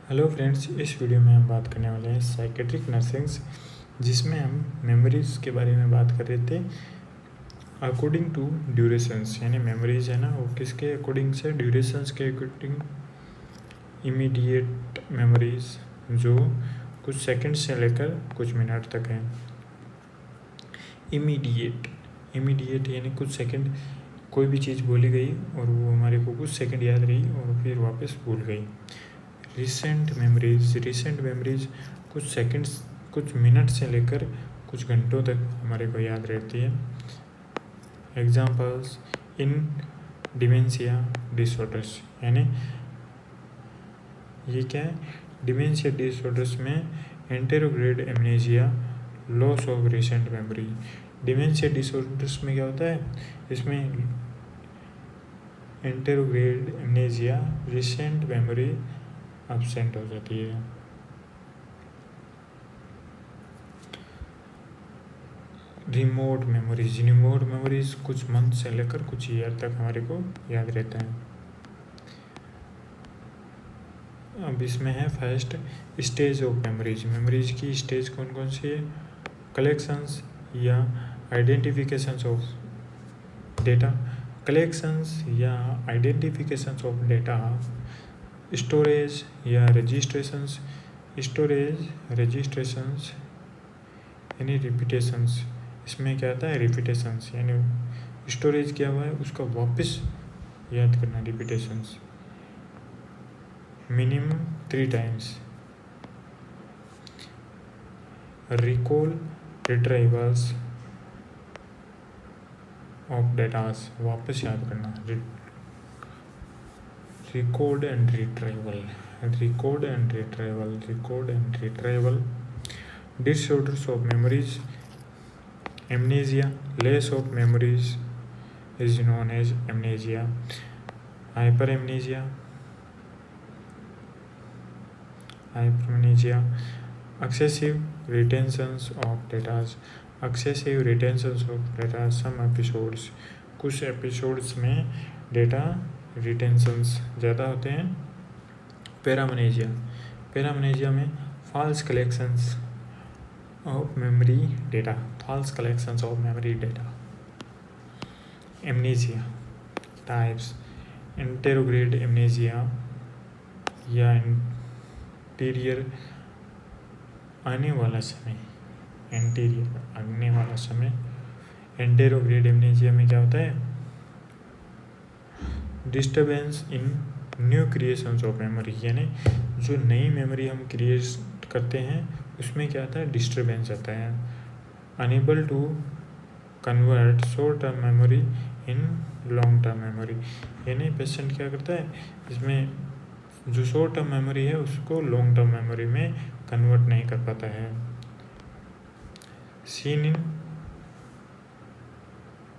Hello friends, इस video में हम बात करने वाले हैं साइकेट्रिक नर्सिंग्स, जिसमें हम मेमोरीज़ के बारे में बात कर रहे थे अकॉर्डिंग टू ड्यूरेशंस। यानी मेमोरीज़ है ना, वो किसके अकॉर्डिंग से, ड्यूरेशंस के अकॉर्डिंग। इमीडिएट मेमोरीज़ जो कुछ सेकंड से लेकर कुछ मिनट तक हैं। इमीडिएट यानी कुछ सेकंड, कोई भी चीज़ बोली गई और वो हमारे को कुछ सेकंड याद रही और फिर वापस भूल गई। रिसेंट मेमोरीज़ कुछ सेकंड्स, कुछ मिनट से लेकर कुछ घंटों तक हमारे को याद रहती है। एग्जाम्पल्स इन डिमेंशिया डिसऑर्डर्स, यानी ये क्या है, डिमेंशिया डिसऑर्डर्स में anterograde amnesia, loss of recent memory. Dementia disorders में क्या होता है, इसमें anterograde amnesia, recent memory absent हो जाती है। रिमोट मेमोरीज कुछ मंथ से लेकर कुछ ईयर तक हमारे को याद रहता है। अब इसमें है फर्स्ट स्टेज ऑफ मेमोरीज की स्टेज कौन कौन सी है। कलेक्शंस या आइडेंटिफिकेशंस ऑफ डेटा, स्टोरेज या रजिस्ट्रेशंस, यानी रिपीटेशंस। इसमें क्या आता है, रिपीटेशंस यानी स्टोरेज किया हुआ है उसका वापस याद करना, repetitions minimum 3 times. Recall retrievals of datas, वापस याद करना। Record and retrieval. Disorders of memories, amnesia, less of memories is known as amnesia, hyperamnesia, excessive retentions of data, some episodes, कुछ एपिसोड्स में डेटा रिटेंशंस ज़्यादा होते हैं। Paramnesia में false collections of memory data. Amnesia types, anterograde amnesia या anterior आने वाला समय। एंटेरोग्रेड एमनेजिया में क्या होता है, disturbance in new creations of memory, यानी जो नई मेमोरी हम क्रिएट करते हैं उसमें क्या आता है, डिस्टर्बेंस आता है। Unable to convert short term memory in long term memory, यानी पेशेंट क्या करता है, इसमें जो शॉर्ट टर्म मेमोरी है उसको लॉन्ग टर्म मेमोरी में कन्वर्ट नहीं कर पाता है। Seen in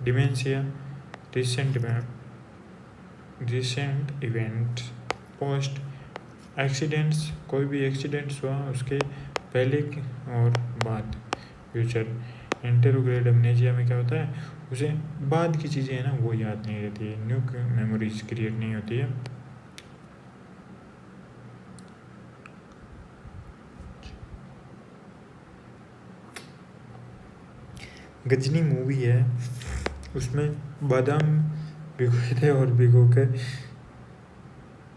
dementia recent events, post accidents, कोई भी एक्सीडेंट्स हुआ उसके पहले और बाद, फ्यूचर। एंटेरोग्रेड एमनेजिया में क्या होता है, उसे बाद की चीज़ें हैं ना वो याद नहीं रहती है, न्यू मेमोरीज क्रिएट नहीं होती है। गजनी मूवी है, उसमें बादाम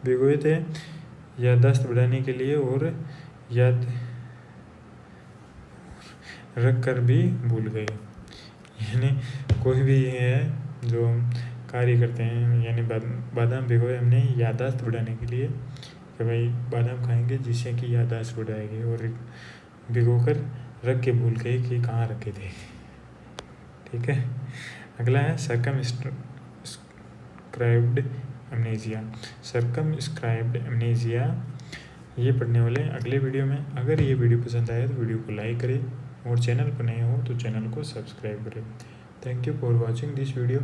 भिगोए थे याददाश्त बढ़ाने के लिए, और याद रख कर भी भूल गए। यानी कोई भी है जो कार्य करते हैं, यानी बादाम भिगोए हमने याददाश्त बढ़ाने के लिए कि भाई बादाम खाएंगे जिससे कि याददाश्त बढ़ाएगी, और भिगोकर रख के भूल गए कि कहाँ रखे थे। ठीक है, अगला है सर्कमस्क्राइब्ड एमनेजिया। ये पढ़ने वाले अगले वीडियो में। अगर ये वीडियो पसंद आए तो वीडियो को लाइक करें और चैनल पर नए हो तो चैनल को सब्सक्राइब करें। Thank you for watching this video.